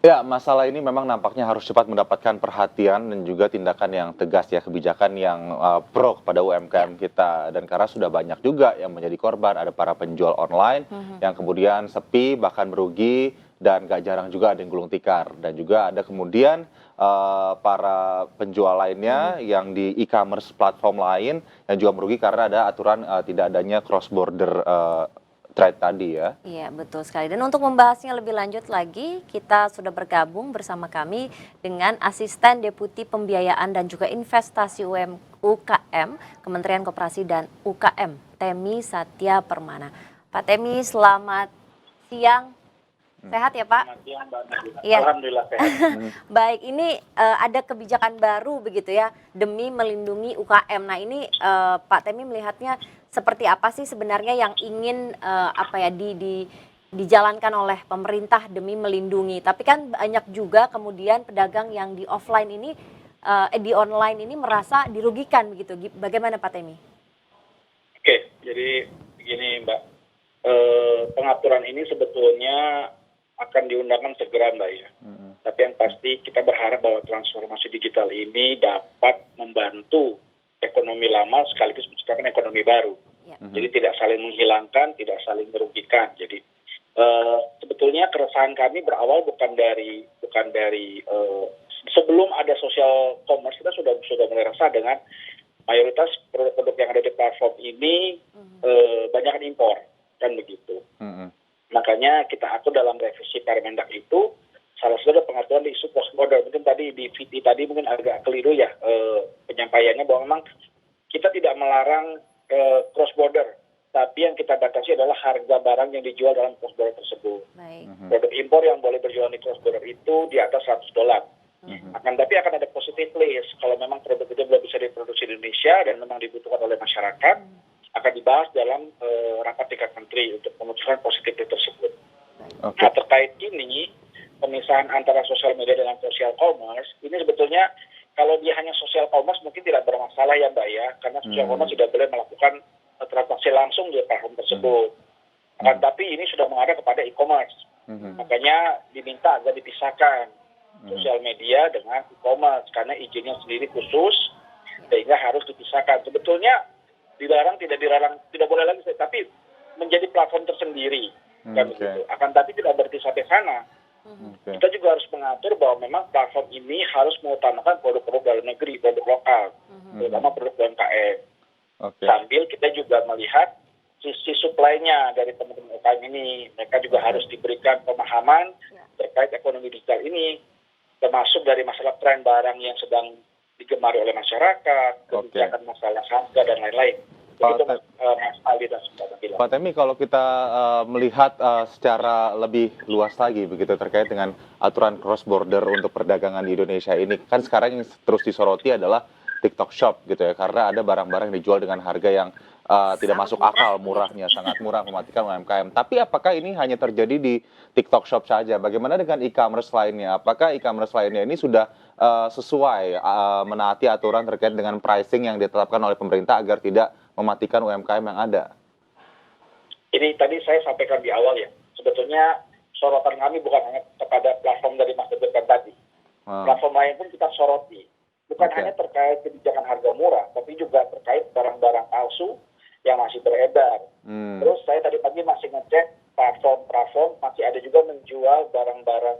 Ya, masalah ini memang nampaknya harus cepat mendapatkan perhatian dan juga tindakan yang tegas ya, kebijakan yang pro kepada Ya. UMKM kita. Dan karena sudah banyak juga yang menjadi korban, ada para penjual online Mhm. yang kemudian sepi, bahkan merugi, dan gak jarang juga ada yang gulung tikar. Dan juga ada kemudian para penjual Mhm. lainnya yang di e-commerce platform lain yang juga merugi karena ada aturan tidak adanya cross border trade tadi ya. Iya, betul sekali. Dan untuk membahasnya lebih lanjut lagi, kita sudah bergabung bersama kami dengan Asisten Deputi Pembiayaan dan juga Investasi UKM, Kementerian Koperasi dan UKM, Temi Satya Permana. Pak Temi, selamat siang. Sehat ya, Pak? Selamat siang, Mbak Nabila. Iya. Alhamdulillah sehat. Baik, ini ada kebijakan baru begitu ya demi melindungi UKM. Nah ini Pak Temi melihatnya seperti apa sih sebenarnya yang ingin apa ya dijalankan oleh pemerintah demi melindungi. Tapi kan banyak juga kemudian pedagang yang di offline ini di online ini merasa dirugikan begitu. Bagaimana Pak Temi? Oke, jadi begini Mbak, pengaturan ini sebetulnya akan diundangkan segera Mbak ya. Tapi yang pasti kita berharap bahwa transformasi digital ini dapat membantu ekonomi lama sekaligus menciptakan ekonomi baru. Ya. Jadi tidak saling menghilangkan, tidak saling merugikan. Jadi sebetulnya keresahan kami berawal bukan dari sebelum ada social commerce kita sudah mulai resah dengan mayoritas produk-produk yang ada di platform ini banyak impor kan begitu. Makanya kita atur dalam revisi Permendak itu salah satu ada pengaturan di isu cross border. Mungkin tadi di VT tadi mungkin agak keliru ya penyampaiannya bahwa memang kita tidak melarang cross border, tapi yang kita batasi adalah harga barang yang dijual dalam cross border tersebut. Baik. Produk impor yang boleh berjualan di cross border itu di atas $100. Tapi akan ada positive list kalau memang produk itu belum bisa diproduksi di Indonesia dan memang dibutuhkan oleh masyarakat, akan dibahas dalam rapat tingkat menteri untuk memutuskan positive list tersebut. Oke. Nah terkait ini pemisahan antara sosial media dengan social commerce ini sebetulnya kalau dia hanya social commerce mungkin tidak bermasalah ya Mbak ya, karena social commerce tidak boleh melakukan transaksi langsung di platform tersebut. Tapi ini sudah mengarah kepada e-commerce. Makanya diminta agar dipisahkan sosial media dengan e-commerce karena izinnya sendiri khusus sehingga harus dipisahkan. Sebetulnya tidak boleh lagi, tapi menjadi platform tersendiri kan begitu. Tapi tidak berarti sampai sana. Kita juga harus mengatur bahwa memang platform ini harus mengutamakan produk-produk dalam negeri, produk lokal, terutama produk UMKM. Sambil kita juga melihat sisi supply-nya dari teman-teman UKM ini, mereka juga harus diberikan pemahaman terkait ekonomi digital ini, termasuk dari masalah tren barang yang sedang digemari oleh masyarakat, kebijakan masalah harga dan lain-lain. Begitu Mas Aldi dan sebagainya. Pak Temi, kalau kita melihat secara lebih luas lagi begitu terkait dengan aturan cross border untuk perdagangan di Indonesia ini, kan sekarang yang terus disoroti adalah TikTok Shop gitu ya, karena ada barang-barang yang dijual dengan harga yang tidak masuk akal, murahnya sangat murah, mematikan UMKM. Tapi apakah ini hanya terjadi di TikTok Shop saja? Bagaimana dengan e-commerce lainnya? Apakah e-commerce lainnya ini sudah sesuai menaati aturan terkait dengan pricing yang ditetapkan oleh pemerintah agar tidak mematikan UMKM yang ada? Ini tadi saya sampaikan di awal ya, sebetulnya sorotan kami bukan hanya kepada platform dari Mas Debet tadi. Platform lain pun kita soroti. Bukan hanya terkait kebijakan harga murah, tapi juga terkait barang-barang palsu yang masih beredar. Terus saya tadi pagi masih ngecek platform masih ada juga menjual barang-barang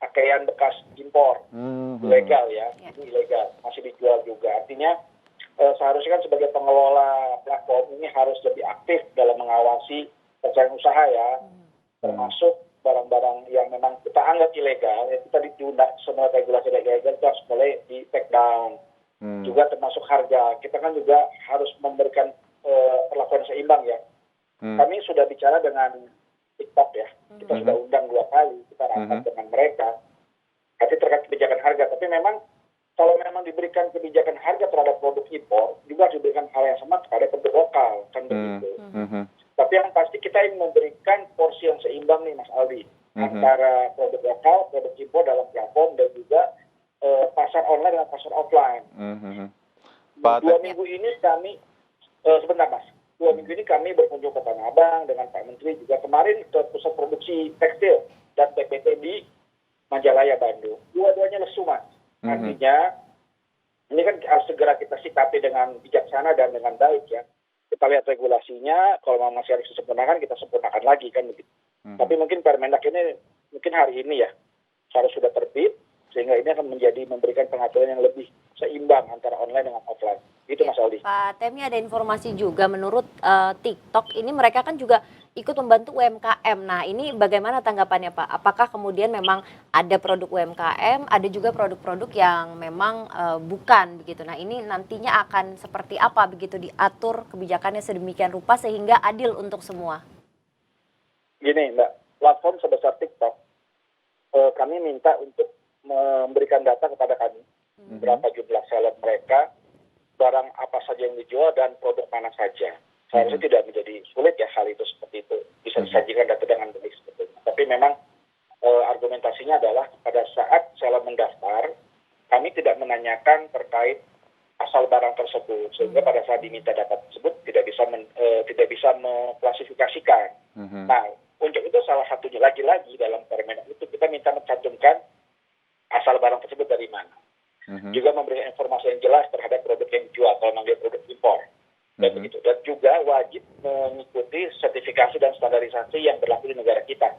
pakaian bekas impor. Ilegal ya, ini ilegal, masih dijual juga. Artinya seharusnya kan sebagai pengelola platform ini harus lebih aktif dalam mengawasi persaingan usaha ya, termasuk barang-barang yang memang kita anggap ilegal, ya kita ditunda semua regulasi ilegal itu harus mulai di take down. Juga termasuk harga, kita kan juga harus memberikan perlakuan seimbang ya. Kami sudah bicara dengan TikTok ya, kita sudah undang 2 kali, kita rapat dengan mereka, tapi terkait kebijakan harga, tapi memang kalau memang diberikan kebijakan harga terhadap produk impor, juga harus diberikan hal yang sama kepada produk lokal, kan begitu. Tapi yang pasti kita ingin memberikan porsi yang seimbang nih Mas Aldi, antara produk lokal, produk impor dalam platform, dan juga pasar online dan pasar offline. 2 minggu ini kami, sebentar Mas, 2 minggu ini kami berkunjung ke Tanah Abang dengan Pak Menteri juga kemarin ke pusat produksi tekstil dan PPT di Majalaya Bandung, dua-duanya lesu Mas. Artinya ini kan harus segera kita sikapi dengan bijaksana dan dengan baik ya. Kita lihat regulasinya, kalau masih harus disempurnakan, kita sempurnakan lagi kan begitu. Tapi mungkin Permendak ini mungkin hari ini ya harus sudah terbit, sehingga ini akan memberikan pengaturan yang lebih seimbang antara online dengan offline. Itu Mas Aldi. Pak Temi, ada informasi juga menurut TikTok ini mereka kan juga ikut membantu UMKM. Nah, ini bagaimana tanggapannya Pak? Apakah kemudian memang ada produk UMKM, ada juga produk-produk yang memang bukan begitu. Nah, ini nantinya akan seperti apa begitu diatur kebijakannya sedemikian rupa sehingga adil untuk semua? Gini Mbak, platform sebesar TikTok, kami minta untuk memberikan data kepada kami. Berapa jumlah seller mereka, barang apa saja yang dijual, dan produk mana saja. Seharusnya tidak menjadi sulit ya hal itu seperti itu. Bisa disajikan data dengan baik sebetulnya. Tapi memang argumentasinya adalah pada saat seller mendaftar, kami tidak menanyakan terkait asal barang tersebut. Sehingga pada saat diminta data tersebut tidak bisa mengklasifikasikan. Nah, untuk itu salah satunya lagi-lagi dalam Permendak itu kita minta mencantumkan asal barang tersebut dari mana. Juga memberikan informasi yang jelas terhadap produk yang dijual, kalau memang dia produk impor. Dan begitu. Dan juga wajib mengikuti sertifikasi dan standarisasi yang berlaku di negara kita.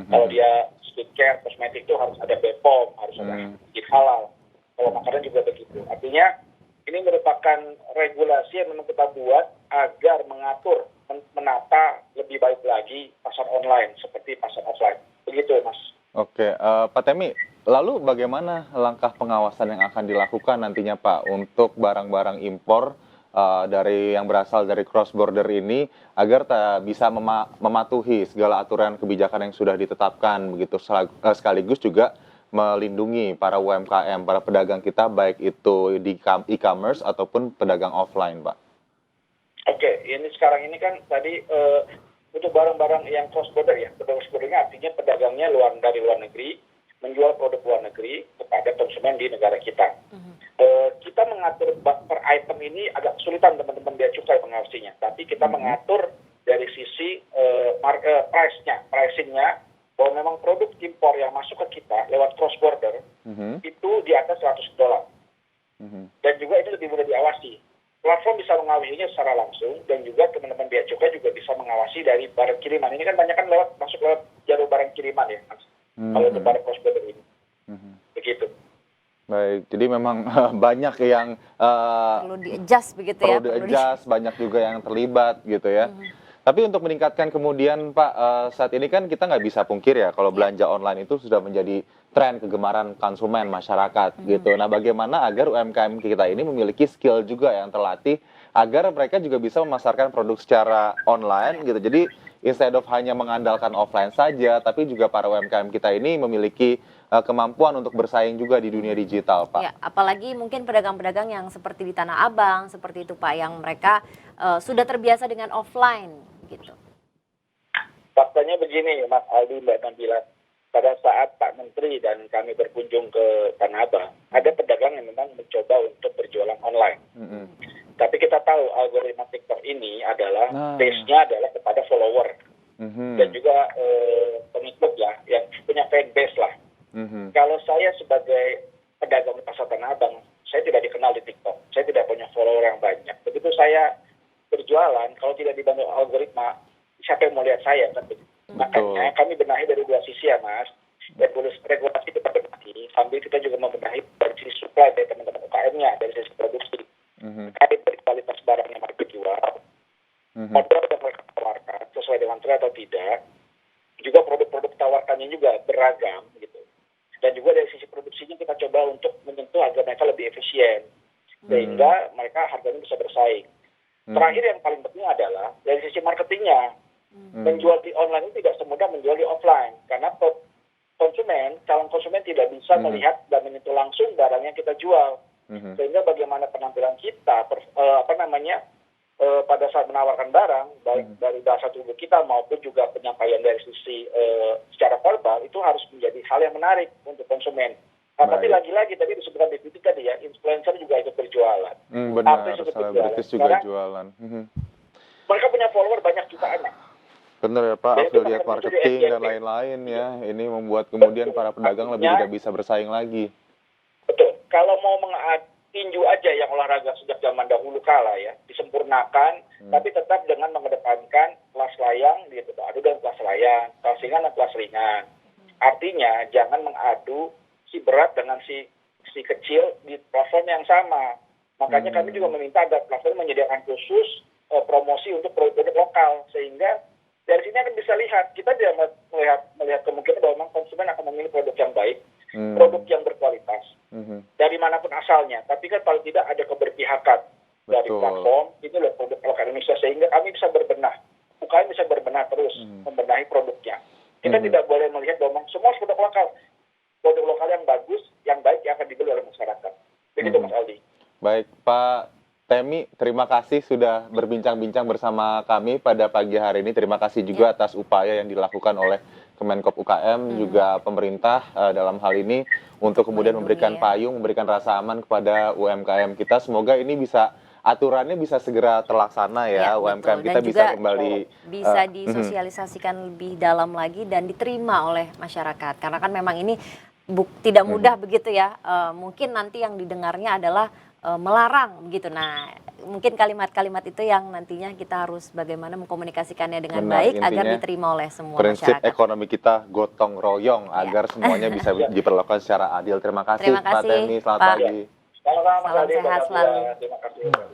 Kalau dia skincare, kosmetik itu harus ada BPOM, harus ada izin halal. Kalau makanan juga begitu. Artinya ini merupakan regulasi yang memang kita buat agar mengatur, menata lebih baik lagi pasar online seperti pasar offline. Begitu Mas. Oke, Pak Temi, lalu bagaimana langkah pengawasan yang akan dilakukan nantinya Pak untuk barang-barang impor dari yang berasal dari cross border ini agar bisa mematuhi segala aturan kebijakan yang sudah ditetapkan begitu, sekaligus juga melindungi para UMKM, para pedagang kita baik itu di e-commerce ataupun pedagang offline, Pak. Oke, ini sekarang ini kan tadi untuk barang-barang yang cross border ya, cross bordernya artinya pedagangnya dari luar negeri menjual produk luar negeri kepada konsumen di negara kita. Kita mengatur per item ini agak kesulitan teman-teman bea cukai mengawasinya, tapi kita mengatur dari sisi pricingnya, bahwa memang produk impor yang masuk ke kita lewat cross border itu di atas $100. Dan juga itu lebih mudah diawasi. Platform bisa mengawasinya secara langsung, dan juga teman-teman bea cukai juga bisa mengawasi dari barang kiriman. Ini kan banyak kan masuk lewat jalur barang kiriman ya, Mas. Kalau untuk barang cross border ini. Begitu. Baik, jadi memang banyak yang perlu di-adjust begitu ya. Perlu di-adjust, banyak juga yang terlibat gitu ya. Tapi untuk meningkatkan kemudian Pak, saat ini kan kita nggak bisa pungkir ya kalau belanja online itu sudah menjadi tren kegemaran konsumen masyarakat gitu. Nah, bagaimana agar UMKM kita ini memiliki skill juga yang terlatih agar mereka juga bisa memasarkan produk secara online gitu. Jadi instead of hanya mengandalkan offline saja, tapi juga para UMKM kita ini memiliki kemampuan untuk bersaing juga di dunia digital, Pak. Ya, apalagi mungkin pedagang-pedagang yang seperti di Tanah Abang, seperti itu Pak, yang mereka sudah terbiasa dengan offline gitu. Faktanya begini, Mas Aldi, Mbak Nabila. Pada saat Pak Menteri dan kami berkunjung ke Tanah Abang, ada pedagang yang memang mencoba untuk berjualan online. Tapi kita tahu algoritma TikTok ini adalah base-nya adalah kepada follower dan juga pengikut ya, yang punya fan base lah. Kalau saya sebagai pedagang di pasar Tanah Abang, saya tidak dikenal di TikTok, saya tidak punya follower yang banyak. Begitu saya berjualan, kalau tidak dibantu algoritma, siapa yang mau lihat saya kan? Makanya kami benahi dari dua sisi ya Mas. Regulasi kita benahi, sambil kita juga membenahi dari sisi supply dari teman-teman UKM-nya, dari sisi produksi. Terkait dari kualitas barang yang mereka jual, modal yang mereka tawarkan sesuai dengan tren atau tidak, juga produk-produk tawarkannya juga beragam gitu. Dan juga dari sisi produksinya kita coba untuk menyentuh agar mereka lebih efisien, sehingga mereka harganya bisa bersaing. Terakhir yang paling penting adalah dari sisi marketingnya. Menjual di online itu tidak semudah menjual di offline, karena calon konsumen tidak bisa melihat dan menyentuh langsung barang yang kita jual. Sehingga bagaimana penampilan kita, pada saat menawarkan barang, baik dari bahasa tubuh kita maupun juga penyampaian dari sisi secara verbal, itu harus menjadi hal yang menarik untuk konsumen. Nah, tapi lagi-lagi tadi disebutkan di titik tadi ya, influencer juga ikut berjualan. Benar, selebritis juga jualan. Mereka punya follower banyak jutaan. Bener ya Pak, Jadi itu affiliate makanya itu di marketing dan SJP. lain-lain ya. Ini membuat kemudian para pedagang lebih Artinya, tidak bisa bersaing lagi. betul. Kalau mau tinju aja yang olahraga sejak zaman dahulu kala ya, disempurnakan, tapi tetap dengan mengedepankan kelas layang, gitu, adu dan kelas layang, kelas ringan dan kelas ringan. Artinya jangan mengadu si berat dengan si kecil di platform yang sama. Makanya kami juga meminta agar platform menyediakan khusus promosi untuk produk lokal, sehingga dari sini akan bisa lihat, kita tidak melihat kemungkinan bahwa memang konsumen akan memilih produk yang baik, produk yang berkualitas, dari manapun asalnya. Tapi kan paling tidak ada keberpihakan dari Betul. platform, itu adalah produk lokal Indonesia, sehingga kami bisa berbenah, UKM bisa berbenah terus, membenahi produknya. Kita tidak boleh melihat bahwa semua produk lokal yang bagus, yang baik, yang akan dibeli oleh masyarakat. Begitu Mas Aldi. Baik, Pak Temi, terima kasih sudah berbincang-bincang bersama kami pada pagi hari ini. Terima kasih juga atas upaya yang dilakukan oleh Kemenkop UKM, juga pemerintah dalam hal ini untuk kemudian memberikan payung, memberikan rasa aman kepada UMKM kita. Semoga ini aturannya bisa segera terlaksana ya, UMKM betul. kita Dan bisa juga kembali bisa disosialisasikan lebih dalam lagi dan diterima oleh masyarakat. Karena kan memang ini tidak mudah begitu ya. Mungkin nanti yang didengarnya adalah melarang begitu. Nah, mungkin kalimat-kalimat itu yang nantinya kita harus bagaimana mengkomunikasikannya dengan baik agar diterima oleh semua prinsip masyarakat. Ekonomi kita gotong royong agar semuanya bisa diperlakukan secara adil. Terima kasih, Pak Temi. Selamat pagi. Salam sehat selalu. Terima kasih.